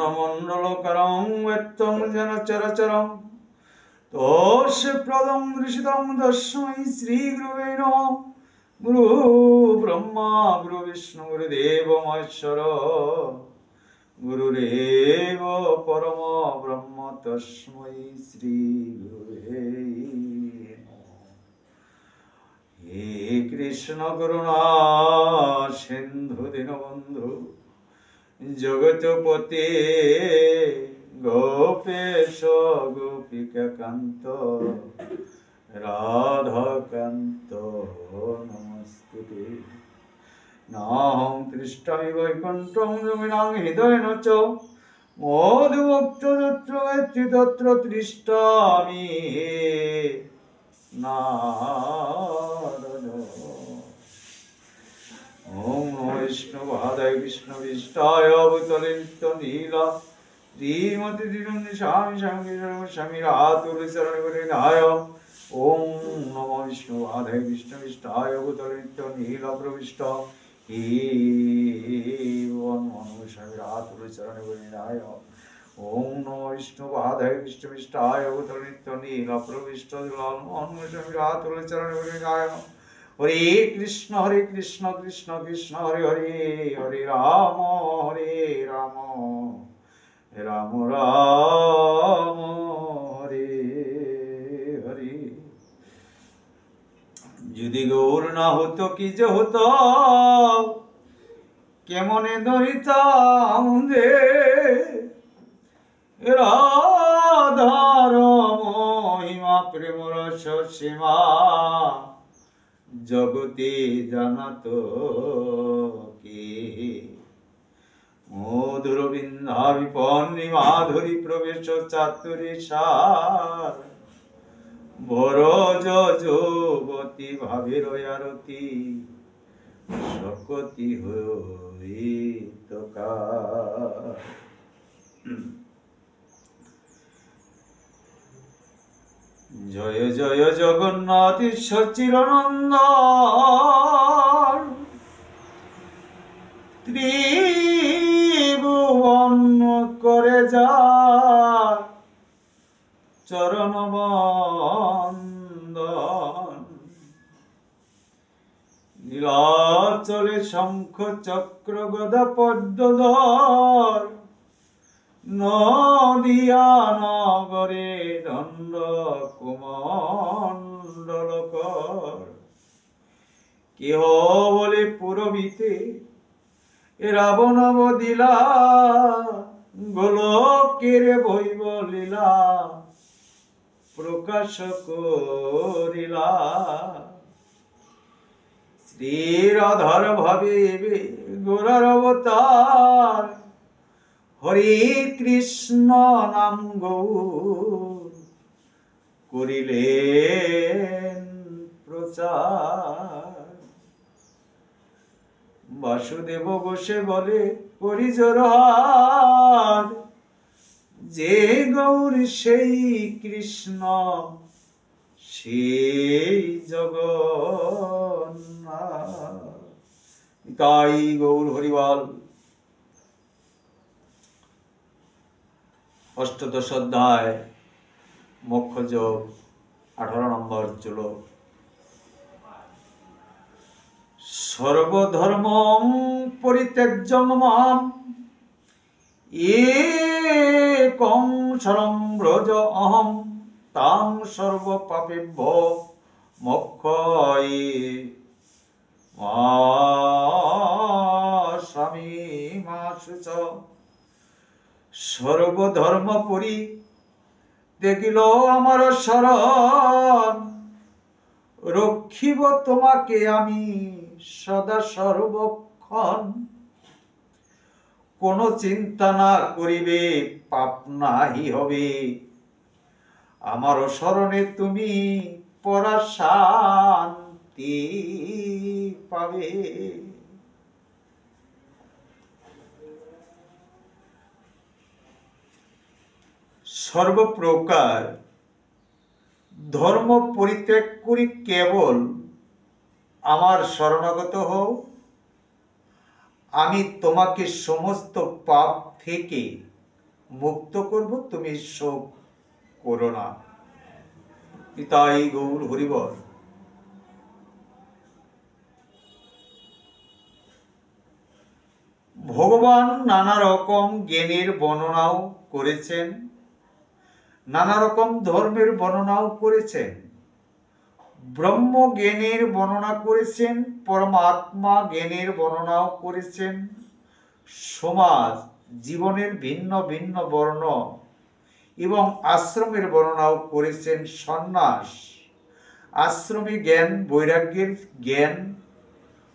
पूर्णमण्डलकरं व्यक्तं जन चरचरं तस्य प्रदं दृशितं तस्मै श्रीगुरुवे नमः। गुरु ब्रह्मा गुरु विष्णु गुरुदेव महेश्वर गुरुरेव परम ब्रह्म तस्मै श्रीगुरुवे नमः। हे कृष्ण करुणा सिंधु दीनबंधु जगतपते गोपेश गोपिकान्त राधाकान्त नमस्ते। नाहं तिष्ठामि वैकुण्ठं योगिनां हृदयेन च मधुभक्ततत्र वेत्ति तत्र तिष्ठामि नारद। ओम नमो विष्णुपादाय विष्णुविष्टाय भूतले नीला श्रीमती दीनन्द स्वामी स्वामी तुलसीचरणविनाय। ओम नमो विष्णुपादाय विष्णुविष्टाय भूतले नीला प्रविष्ट स्वामी तुलसीचरणविनाय। ओम नमो विष्णुपादाय विष्णुविष्टाय भूतले नीला प्रविष्ट स्वामी तुलसीचरणविनाय। हरे कृष्ण कृष्ण कृष्ण हरे हरे हरे राम राम राम हरे हरे। यदि गौर ना होतो कि जो होता केमने दरिताम दे राधार महिमा प्रेम रस सीमा जगते जानातो के। मधुर बिंदा विपन्नी माधुरी प्रवेश चातुरी सार भरज जोगती भावेर आरती सकती होइतकार। जय जय जगन्नाथ सच्चिदानंद त्रिभुवन करे जार चरण बंदन। नीलाचले शंख चक्र गदा पद्मधर नदिया नगरे दंड कुमंडलकर। केह बोले पुरबीते रावण बदिला गोलकेर भैब लीला प्रकाश करिला। श्रीराधार भावे गोरार अवतार हरे कृष्ण नाम गौर करिलेन प्रचार। वासुदेव बसे बोले करि जोरहार जे गौर सेई कृष्ण सेई जगन्नाथ। ताई गौर हरिवाल। अष्टदश अध्याय मोक्ष योग 18 नम्बर श्लोक। सर्वधर्म परित्यज्य मां एकं शरणं व्रज अहं तां सर्वपापेभ्यो मोक्षयिष्यामि मा शुचः। सर्वधर्म परि देखिल आमार शरण रक्षिब तोमाके आमी सदा सर्वक्षण। कोनो चिंता ना करिबे पाप नाहि होबे आमार शरणे तुमी परा शांति पाबे। सर्वप्रकार धर्म परित्याग करी केवल आमार शरणागत हও। आमी तोमाके समस्त पाप थेके মুক্ত করব, তুমি শোক করো না। নিতাই গৌর হরিবল। ভগবান নানা রকম জ্ঞানের বর্ণনাও করেছেন, নানা রকম ধর্মের বর্ণনাও করেছেন। ব্রহ্ম জ্ঞানের বর্ণনা করেছেন, পরমাত্মা জ্ঞানের বর্ণনাও করেছেন। সমাজ জীবনের ভিন্ন ভিন্ন বর্ণ এবং আশ্রমের বর্ণনাও করেছেন। সন্ন্যাস আশ্রমে জ্ঞান, বৈরাগ্যের জ্ঞান,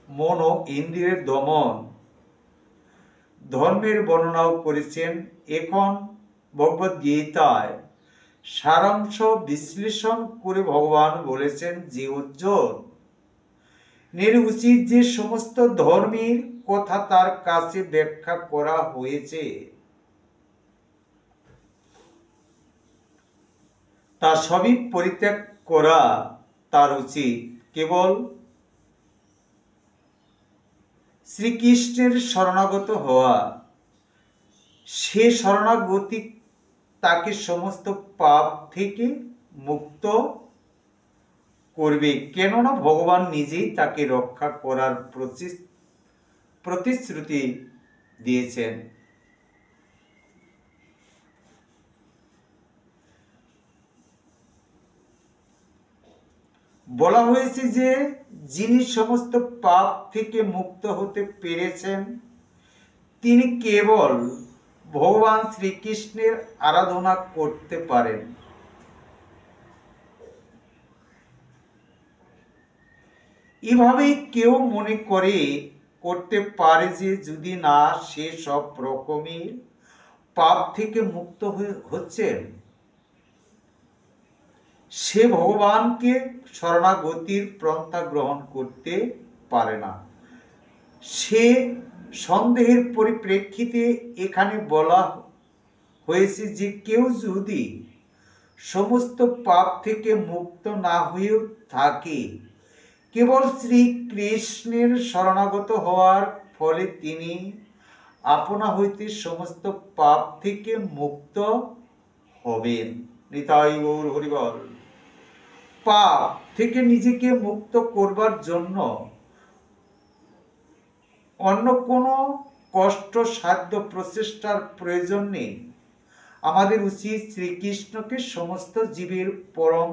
মন ও ইন্দ্রিয়ের দমন, ধর্মের বর্ণনাও করেছেন। এখন ভগবদ গীতায় সারাংশ বিশ্লেষণ করে ভগবান বলেছেন যে অর্জুন উচিত যে সমস্ত ধর্মের কথা তার কাছে ব্যাখ্যা করা হয়েছে তা সবই পরিত্যাগ করা তার উচিত। কেবল শ্রীকৃষ্ণের শরণাগত হওয়া, সে শরণাগতি তাকে সমস্ত পাপ থেকে মুক্ত করবে, কেননা ভগবান নিজেই তাকে রক্ষা করার প্রতিশ্রুতি দিয়েছেন। বলা হয়েছে যে যিনি সমস্ত পাপ থেকে মুক্ত হতে পেরেছেন তিনি কেবল ভগবান শ্রীকৃষ্ণের আরাধনা করতে পারেন। এভাবেই কেউ মনে করতে পারে যে যদি না সে সব রকমের পাপ থেকে মুক্ত হচ্ছেন, সে ভগবানকে শরণাগতির পন্থা গ্রহণ করতে পারে না। সে সন্দেহের পরিপ্রেক্ষিতে এখানে বলা হয়েছে যে কেউ যদি সমস্ত পাপ থেকে মুক্ত না হয়েও থাকে, কেবল শ্রীকৃষ্ণের শরণাগত হওয়ার ফলে তিনি আপনা হইতে সমস্ত পাপ থেকে মুক্ত হবেন। নিতাই গৌর হরিবল। পাপ থেকে নিজেকে মুক্ত করবার জন্য অন্য কোনো কষ্টসাধ্য প্রচেষ্টার প্রয়োজন নেই। আমাদের উচিত শ্রীকৃষ্ণকে সমস্ত জীবের পরম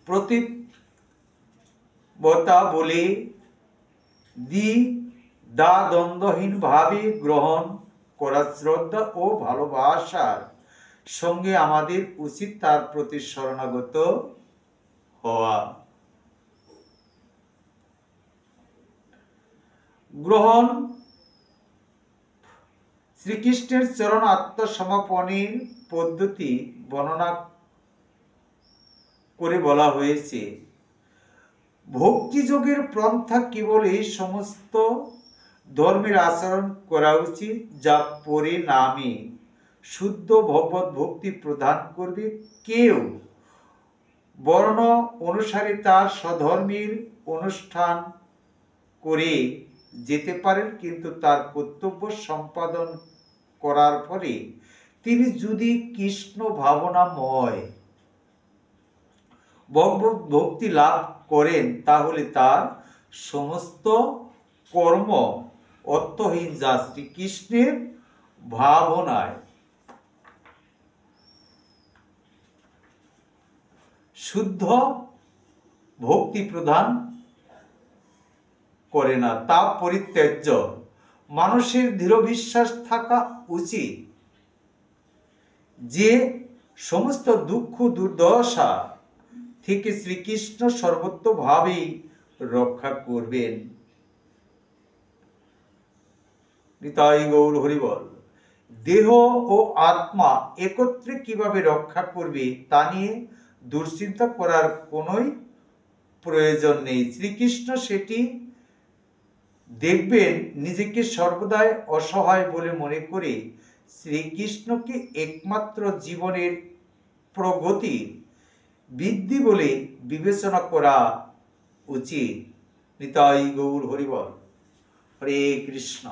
প্রতিবতা বলে দ্বিধাদ্বন্দ্বহীন ভাবে গ্রহণ করা, শ্রদ্ধা ও ভালোবাসার সঙ্গে আমাদের উচিত তার প্রতি শরণাগত হওয়া। গ্রহণ শ্রীকৃষ্ণের চরণ আত্মসমর্পণের পদ্ধতি বর্ণনা করে বলা হয়েছে, ভক্তিযোগের পন্থা কেবল এই সমস্ত ধর্মের আচরণ করা উচিত যা পরিণামে শুদ্ধ ভগবত ভক্তি প্রদান করবে। কেউ বর্ণ অনুসারে তার স্বধর্মের অনুষ্ঠান করে যেতে পারেন, কিন্তু তার কর্তব্য সম্পাদন করার ফলে তিনি যদি কৃষ্ণ ভাবনাময় ভগবত ভক্তি লাভ করেন তাহলে তার সমস্ত কর্ম অর্থহীন, যা শ্রীকৃষ্ণের ভাবনায় শুদ্ধ ভক্তি প্রদান করে না, তা পরিত্যাজ্য। মানুষের দৃঢ় বিশ্বাস থাকা উচিত যে সমস্ত দুঃখ দুর্দশা থেকে শ্রীকৃষ্ণ সর্বতোভাবেই রক্ষা করবেন। নিতাই গৌর হরিবল। দেহ ও আত্মা একত্রে কিভাবে রক্ষা করবে তা নিয়ে দুশ্চিন্তা করার কোনোই প্রয়োজন নেই। শ্রীকৃষ্ণ সেটি দেখবেন। নিজেকে সর্বদাই অসহায় বলে মনে করে শ্রীকৃষ্ণকে একমাত্র জীবনের প্রগতির বৃদ্ধি বলে বিবেচনা করা উচিত। নিতাই গৌর হরিবল। হরে কৃষ্ণ।